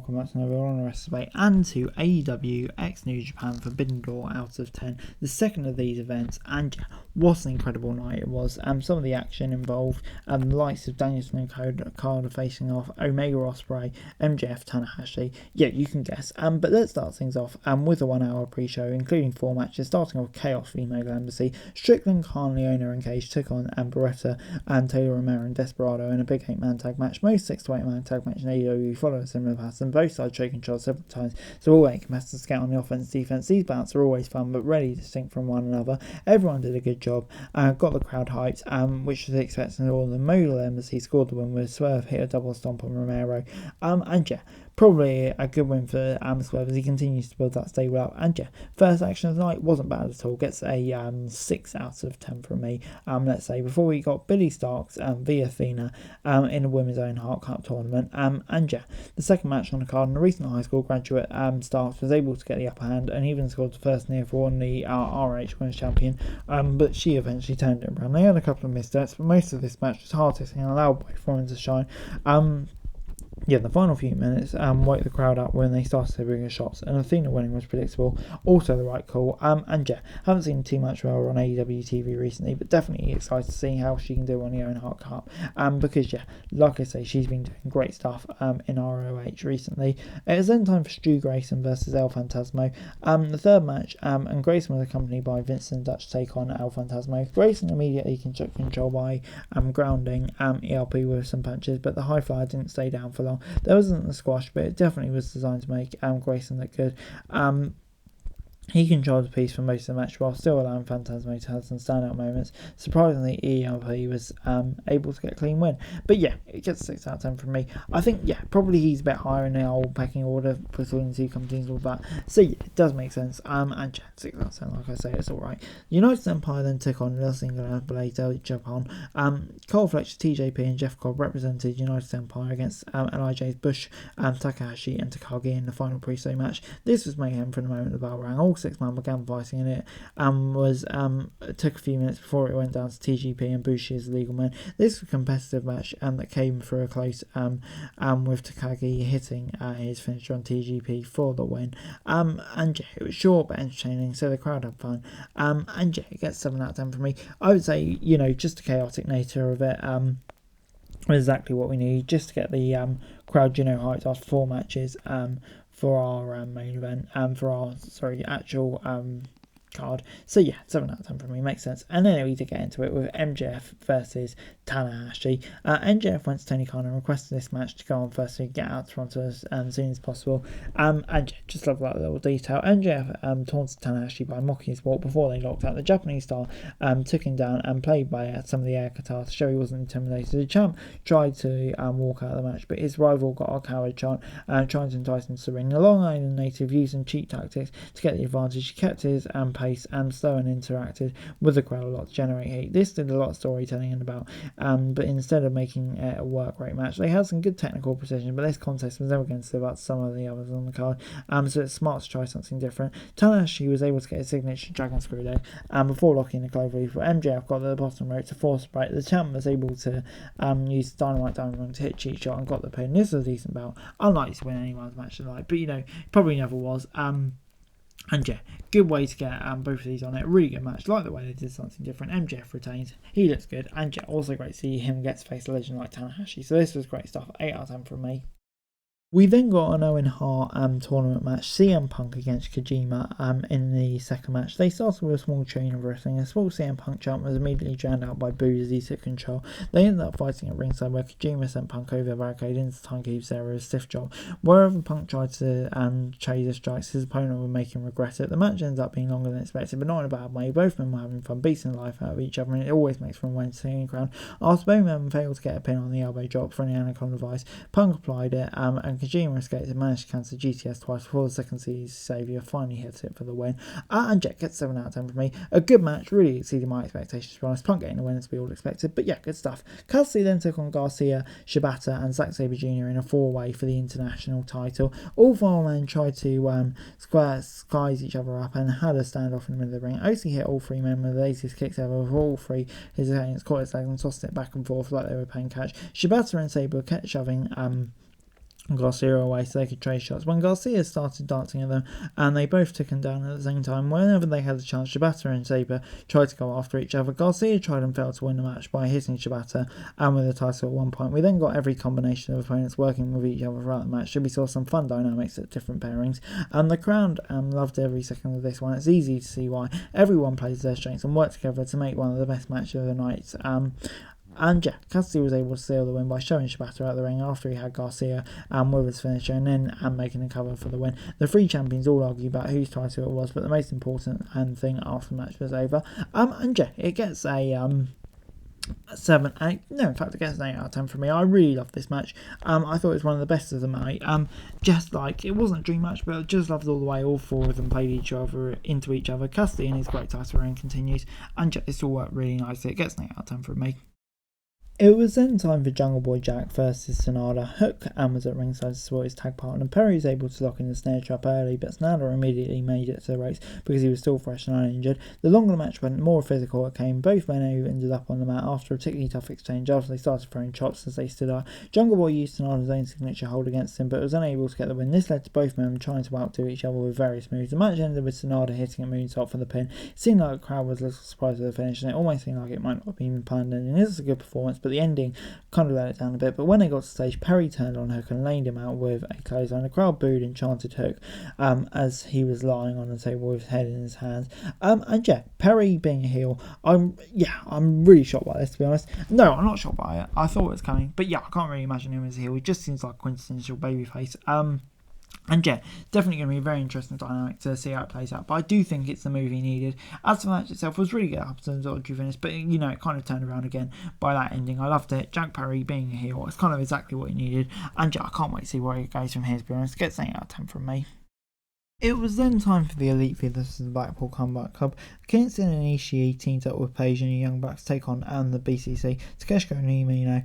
welcome back to another on Rest Debate and to AEW X New Japan Forbidden Door out of 10, the second of these events, and what an incredible night it was. Some of the action involved the likes of Danielson and Carter facing off Omega Ospreay, MJF, Tanahashi. Yeah, you can guess. But let's start things off with a 1 hour pre-show, including 4 matches, starting off Chaos v Mega Embassy. Strickland, Khan, Leona and Cage took on Beretta and Taylor Romero and Desperado in a big 8-man tag match. Most 6 to 8 man tag match in AEW followed a similar pattern. Both sides showed control several times, so all 8 competitors get on the offense defense. These bouts are always fun but really distinct from one another. Everyone did a good job, got the crowd hyped, which was expected of all of them. Mega Embassy scored the win with Swerve hit a double stomp on Romero, and yeah, probably a good win for Swerve as he continues to build that stable up. And yeah, first action of the night wasn't bad at all. Gets a 6 out of 10 from me. Let's say before we got Billy Starks via Athena in a Women's Own Heart Cup tournament. And yeah, the second match on the card, and a recent high school graduate Starks was able to get the upper hand and even scored the first near fall on the RH Women's Champion. But she eventually turned it around. They had a couple of missteps, but most of this match was hard hitting and allowed both women to shine. Yeah, the final few minutes woke the crowd up when they started to bring shots, and Athena winning was predictable, also the right call. And yeah, haven't seen too much of her on AEW TV recently, but definitely excited to see how she can do on the Own Heart Cup, because yeah, like I say, she's been doing great stuff in ROH recently. It was then time for Stu Grayson versus El Phantasmo, the third match, and Grayson was accompanied by Vincent Dutch to take on El Phantasmo. Grayson immediately took control by grounding ELP with some punches, but the high flyer didn't stay down for long. There wasn't a squash, but it definitely was designed to make Grayson look good. He controlled the piece for most of the match while still allowing Phantasmo to have some standout moments. Surprisingly, ELP was able to get a clean win. But yeah, it gets 6 out of 10 from me. I think, yeah, probably he's a bit higher in the old pecking order between the two companies and all that. So yeah, it does make sense. And yeah, 6 out of 10, like I say, it's alright. United Empire then took on Los Ingobernables Japan. Cole Fletcher, TJP and Jeff Cobb represented United Empire against LIJ's Bush, Takahashi and Takagi in the final pre-show match. This was mayhem from the moment the bell rang. All 6 men began fighting in it, took a few minutes before it went down to TGP and Bushi as legal men. This was a competitive match that came for a close, with Takagi hitting his finisher on TGP for the win. And yeah, it was short but entertaining, so the crowd had fun. And yeah, it gets 7 out of 10 from me. I would say, you know, just the chaotic nature of it exactly what we need, just to get the crowd, you know, hyped after 4 matches for our main event, for our actual card. So yeah, 7 out of 10 for me, makes sense. And then we did get into it with MJF versus Tanahashi. MJF went to Tony Khan and requested this match to go on first to get out to Toronto as soon as possible. And yeah, just love that little detail. MJF taunted Tanahashi by mocking his walk before they locked out. The Japanese star took him down and played by some of the air guitar to show he wasn't intimidated. The champ tried to walk out of the match, but his rival got a coward chant, trying to entice him to the ring. The Long Island native used some cheap tactics to get the advantage. He kept his pace and slow and interacted with the crowd a lot to generate heat. This did a lot of storytelling and about, but instead of making it a work rate match, they had some good technical precision, but this contest was never going to live up to some of the others on the card, so it's smart to try something different. Tanahashi was able to get his signature Dragon Screw though, before locking the cloverleaf, but MJF got the bottom rope to force break. The champ was able to use Dynamite Diamond to hit cheat shot and got the pin. This was a decent bout. Unlikely to win anyone's match tonight, but you know, probably never was. And yeah, good way to get both of these on it. Really good match. Like the way they did something different. MJF retains. He looks good. And yeah, also great to see him get to face a legend like Tanahashi. So this was great stuff. 8 out of 10 from me. We then got an Owen Hart tournament match, CM Punk against Kojima in the second match. They started with a small chain of wrestling. A small CM Punk chant was immediately drowned out by boos as he took control. They ended up fighting at ringside where Kojima sent Punk over the barricade into Timekeep's area with a stiff job. Wherever Punk tried to chase the strikes, his opponent would make him regret it. The match ends up being longer than expected, but not in a bad way. Both men were having fun, beating the life out of each other, and it always makes for a entertaining crowd. After both men failed to get a pin on the elbow drop for an Anaconda device, Punk applied it, and Kojima escaped and managed to cancel GTS twice before the second series saviour finally hits it for the win. And Jet gets 7 out of 10 from me. A good match, really exceeded my expectations to be honest. Punk getting the win as we all expected, but yeah, good stuff. Cassidy then took on Garcia, Shibata and Zack Sabre Jr. in a 4-way for the international title. All 4 men tried to skies each other up and had a standoff in the middle of the ring. OC hit all 3 men with the latest kicks ever, with all 3 his opponents caught his legs and tossed it back and forth like they were playing catch. Shibata and Sabre kept shoving Garcia away so they could trade shots. When Garcia started dancing at them and they both took him down at the same time, whenever they had the chance, Shibata and Sabre tried to go after each other. Garcia tried and failed to win the match by hitting Shibata and with the title at one point. We then got every combination of opponents working with each other throughout the match, so we saw some fun dynamics at different pairings. The crowd loved every second of this one. It's easy to see why. Everyone plays their strengths and worked together to make one of the best matches of the night. And yeah, Cassidy was able to seal the win by showing Shibata out the ring after he had Garcia with his finisher and then making a cover for the win. The three champions all argue about whose title it was, but the most important thing after the match was over. And yeah, it gets a 7, 8. No, in fact, it gets an 8 out of 10 for me. I really loved this match. I thought it was one of the best of the night. Just like, it wasn't a dream match, but I just loved all the way all four of them played each other into each other. Cassidy and his great title reign continues, and it all worked really nicely. It gets an 8 out of 10 from me. It was then time for Jungle Boy Jack versus Sonada. Hook was at ringside to support his tag partner. Perry was able to lock in the snare trap early, but Sonada immediately made it to the ropes because he was still fresh and uninjured. The longer the match went, more physical it came. Both men ended up on the mat after a particularly tough exchange after they started throwing chops as they stood up. Jungle Boy used Sonada's own signature hold against him, but was unable to get the win. This led to both men trying to outdo each other with various moves. The match ended with Sonada hitting a moonsault for the pin. It seemed like the crowd was a little surprised with the finish, and it almost seemed like it might not have been planned. And this is a good performance, but the ending kind of let it down a bit. But when they got to stage, Perry turned on Hook and laid him out with a clothesline. The crowd booed and chanted Hook as he was lying on the table with his head in his hands. And yeah, Perry being a heel, I'm really shocked by this, to be honest. No, I'm not shocked by it. I thought it was coming, but yeah, I can't really imagine him as a heel. He just seems like a quintessential babyface. And yeah, definitely going to be a very interesting dynamic to see how it plays out. But I do think it's the move he needed. As for the match itself, it was really good up to the finish, but it kind of turned around again by that ending. I loved it. Jack Perry being a heel, it's kind of exactly what he needed. And yeah, I can't wait to see where it goes from here, to be honest. Get 8 out of 10 from me. It was then time for the Elite versus the Blackpool Combat Club. Kingston and Ishii teamed up with Page and the Young Bucks to take on the BCC, Takeshita and Umino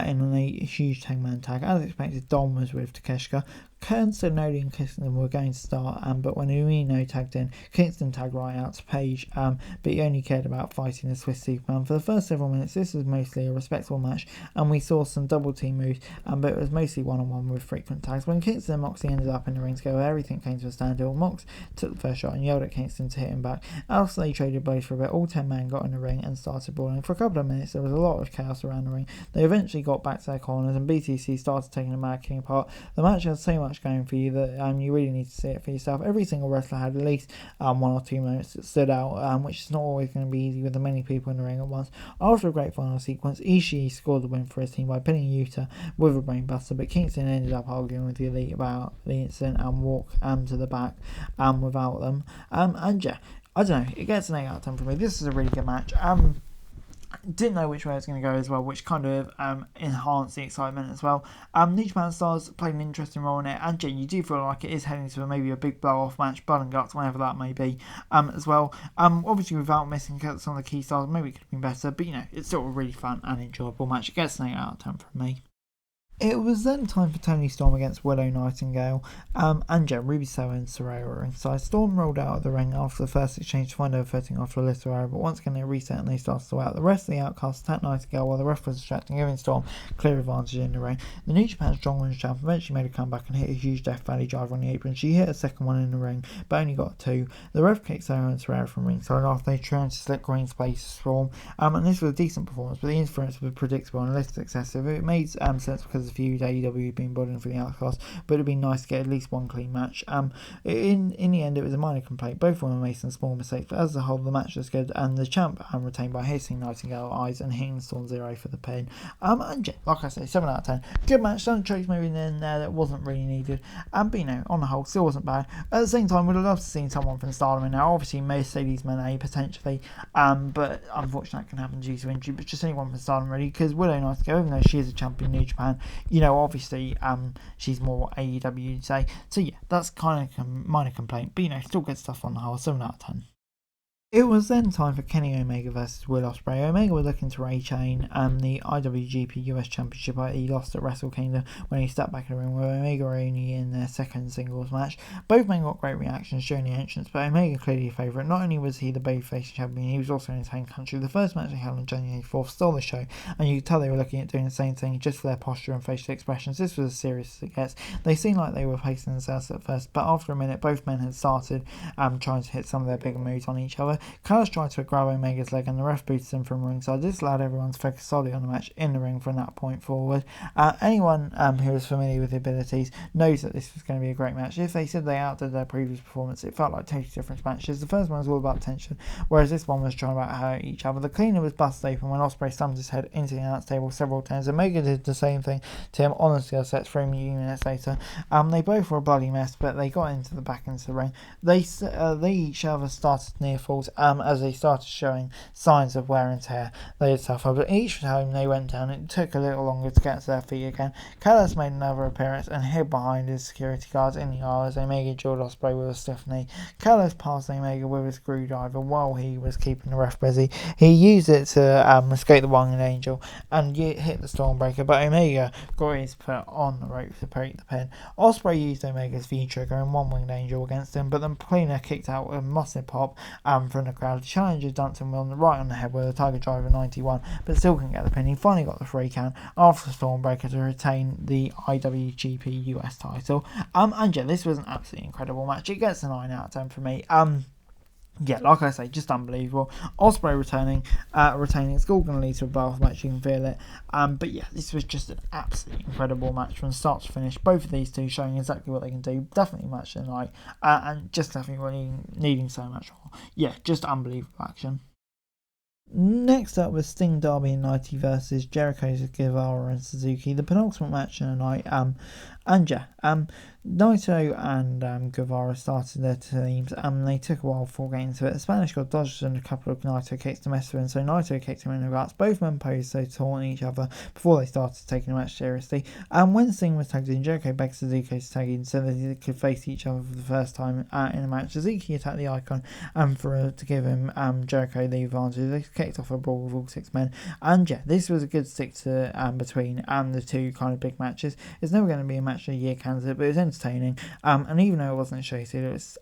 in a huge 10-man tag. As expected, Dom was with Takeshita. Kingston, Noli and Kingston were going to start, but when Umino tagged in, Kingston tagged right out to Page, but he only cared about fighting the Swiss Superman. For the first several minutes, this was mostly a respectable match, and we saw some double team moves, but it was mostly one-on-one with frequent tags. When Kingston and Moxley ended up in the ring together, everything came to a standstill. Mox took the first shot and yelled at Kingston to hit him back. After they traded blows for a bit, all 10 men got in the ring and started brawling. For a couple of minutes, there was a lot of chaos around the ring. They eventually got back to their corners, and BCC started taking the Mad King apart. The match had so much going for you that you really need to see it for yourself. Every single wrestler had at least 1 or 2 moments that stood out, which is not always going to be easy with the many people in the ring at once. After a great final sequence, Ishii scored the win for his team by pinning Yuta with a brainbuster, but Kingston ended up arguing with the Elite about the incident and walked to the back without them. And yeah, I don't know, it gets an 8 out of 10 for me. This is a really good match. Didn't know which way it was going to go as well, which kind of enhanced the excitement as well. New Japan Stars played an interesting role in it, and you do feel like it is heading to maybe a big blow-off match, blood and guts, whatever that may be, as well. Obviously without missing some of the key stars, maybe it could have been better, but it's still a really fun and enjoyable match. It gets an 8 out of 10 from me. It was then time for Tony Storm against Willow Nightingale, and Ruby Soho and Saraya were ringside. Storm rolled out of the ring after the first exchange to find her footing after a little error, but once again they reset and they started to out. The rest of the outcasts attacked Nightingale while the ref was distracting, giving Storm clear advantage in the ring. The New Japan Strong Women's Champ eventually made a comeback and hit a huge Death Valley driver on the apron. She hit a second one in the ring, but only got 2. The ref kicked Soho and Saraya from ringside after they tried to slip Green's place to Storm, and this was a decent performance, but the interference was predictable and a little excessive. It made sense because of the feud AEW had been building for the outcast, but it'd be nice to get at least one clean match. In the end, it was a minor complaint. Both women made some small mistakes, but as a whole, the match was good, and the champ retained by hitting Nightingale eyes and hitting Storm Zero for the pin. And like I say, 7 out of 10. Good match. Some tricks maybe in there that wasn't really needed, but on the whole, still wasn't bad. At the same time, would have loved to see someone from Stardom in there. Obviously, Mercedes Moné potentially, but unfortunately, that can happen due to injury. But just anyone from Stardom really, because Willow Nightingale, even though she is a champion in New Japan, obviously she's more AEW, you'd say. So yeah, that's kind of a minor complaint, but still good stuff on the whole. 7 out of 10. It was then time for Kenny Omega versus Will Ospreay. Omega was looking to retain the IWGP US Championship. He lost at Wrestle Kingdom when he stepped back in the ring, with Omega only in their second singles match. Both men got great reactions during the entrance, but Omega clearly a favourite. Not only was he the babyface champion, he was also in his home country. The first match they held on January 4th stole the show, and you could tell they were looking at doing the same thing just for their posture and facial expressions. This was as serious as it gets. They seemed like they were pacing themselves at first, but after a minute, both men had started trying to hit some of their bigger moves on each other. Callis tried to grab Omega's leg and the ref booted him from ringside. This allowed everyone to focus solely on the match in the ring from that point forward. Anyone who is familiar with the abilities knows that this was going to be a great match. If they said they outdid their previous performance, it felt like totally different matches. The first one was all about tension, whereas this one was trying to hurt each other. The cleaner was busted open when Ospreay slammed his head into the announce table several times. Omega did the same thing to him on the skill sets 3 minutes later. They both were a bloody mess, but they got into the ring. They each other started near falls as they started showing signs of wear and tear they had suffered, but each time they went down, it took a little longer to get to their feet again. Callis made another appearance and hid behind his security guards in the aisle as Omega drilled Ospreay with a stiff knee. Callis passed Omega with a screwdriver while he was keeping the ref busy. He used it to escape the Winged Angel and hit the Stormbreaker, but Omega got his foot on the rope to break the pin. Ospreay used Omega's V-trigger and one Winged Angel against him, but the cleaner kicked out a massive pop from the crowd. The challenger dunked him right on the head with a Tiger Driver 91, but still couldn't get the pin. He finally got the 3 count after the Stormbreaker to retain the IWGP US title. And yeah, this was an absolutely incredible match. It gets a 9 out of 10 for me. Yeah, like I say, just unbelievable. Ospreay retaining. It's all going to lead to a bath match, you can feel it. But yeah, this was just an absolutely incredible match from start to finish. Both of these two showing exactly what they can do. Definitely match of the night. And just definitely needing so much more. Yeah, just unbelievable action. Next up was Sting, Darby and Nighty versus Jericho, Guevara and Suzuki. The penultimate match in the night. Naito and Guevara started their teams and they took a while before getting to it. The Spanish got dodged and a couple of Naito kicks to mess with him, so Naito kicked him in the guts. Both men posed so taunting each other before they started taking the match seriously. And when Sting was tagged in, Jericho begged Suzuki to tag in so that they could face each other for the first time in a match. Suzuki attacked the Icon to give him Jericho the advantage. They kicked off a brawl with all 6 men. And yeah, this was a good stick to between the two kind of big matches. It's never going to be a match of the year candidate, but it was entertaining. And even though it wasn't showcased, it was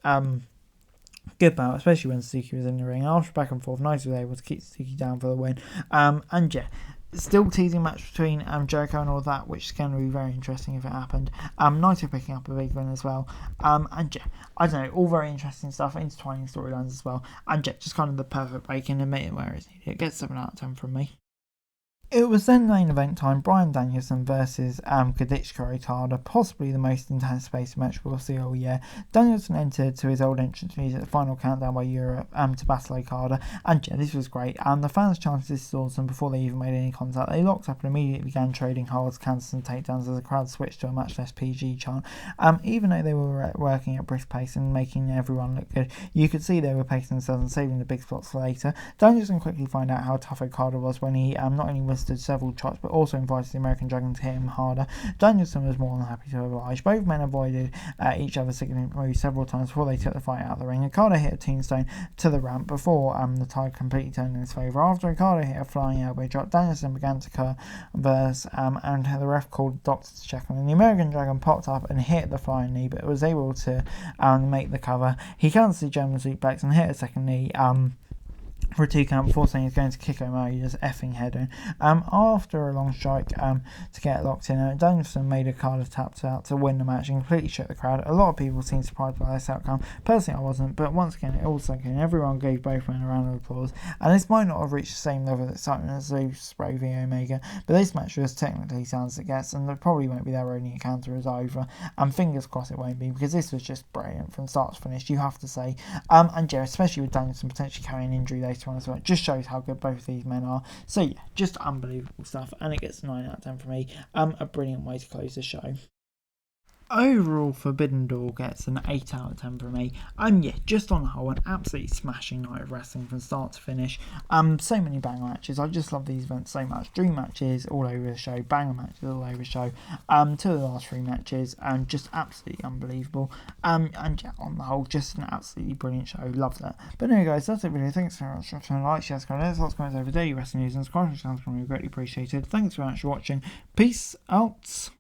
good bout, especially when Suzuki was in the ring. After back and forth, Nice was able to keep Suzuki down for the win. And yeah, still teasing match between Jericho and all that, which is going to be very interesting if it happened. Naito picking up a big win as well. And yeah, I don't know, all very interesting stuff, intertwining storylines as well. And yeah, just kind of the perfect break in the middle where it's needed. It gets 7 out of 10 from me. It was then main event time, Bryan Danielson versus Kazuchika Okada, possibly the most anticipated match we'll see all year. Danielson entered to his old entrance music at the final countdown by Europe to battle Okada, and yeah, this was great. The fans chanted this is awesome before they even made any contact. They locked up and immediately began trading holds, counters and takedowns as the crowd switched to a much less PG chant. Even though they were working at brisk pace and making everyone look good, you could see they were pacing themselves and saving the big spots for later. Danielson quickly found out how tough Okada was when he not only withstood several shots but also invited the American Dragon to hit him harder. Danielson was more than happy to oblige. Both men avoided each other's signature moves several times before they took the fight out of the ring. Okada hit a tombstone to the ramp before the tide completely turned in his favour. After Okada hit a flying elbow drop, Danielson began to converse and the ref called the doctor to check on him. The American Dragon popped up and hit the flying knee but was able to make the cover. He countered the German suplex and hit a second knee for a 2 count before saying he's going to kick Omega's effing head in. After a long strike to get locked in, Danielson made a card tap out to win the match and completely shook the crowd. A lot of people seemed surprised by this outcome. Personally, I wasn't, but once again, it all sunk in. Everyone gave both men a round of applause, and this might not have reached the same level of excitement as Zeus v Omega, but this match was technically sound as it gets, and it probably won't be their only encounter as over. And fingers crossed it won't be, because this was just brilliant from start to finish, you have to say. And yeah, especially with Danielson potentially carrying an injury later on as well. It just shows how good both of these men are. So yeah, just unbelievable stuff, and it gets 9 out of 10 for me. A brilliant way to close the show. overall, Forbidden Door gets an 8 out of 10 from me. Yeah, just on the whole, an absolutely smashing night of wrestling from start to finish. So many banger matches. I just love these events so much. Dream matches all over the show, banger matches all over the show. 2 of the last 3 matches, just absolutely unbelievable. And yeah, on the whole, just an absolutely brilliant show. Love that. But anyway, guys, that's it really. Thanks so much for like, share, subscribe, lots of comments over daily wrestling news and subscribe to the channel. Greatly appreciated. Thanks very much for watching. Peace out.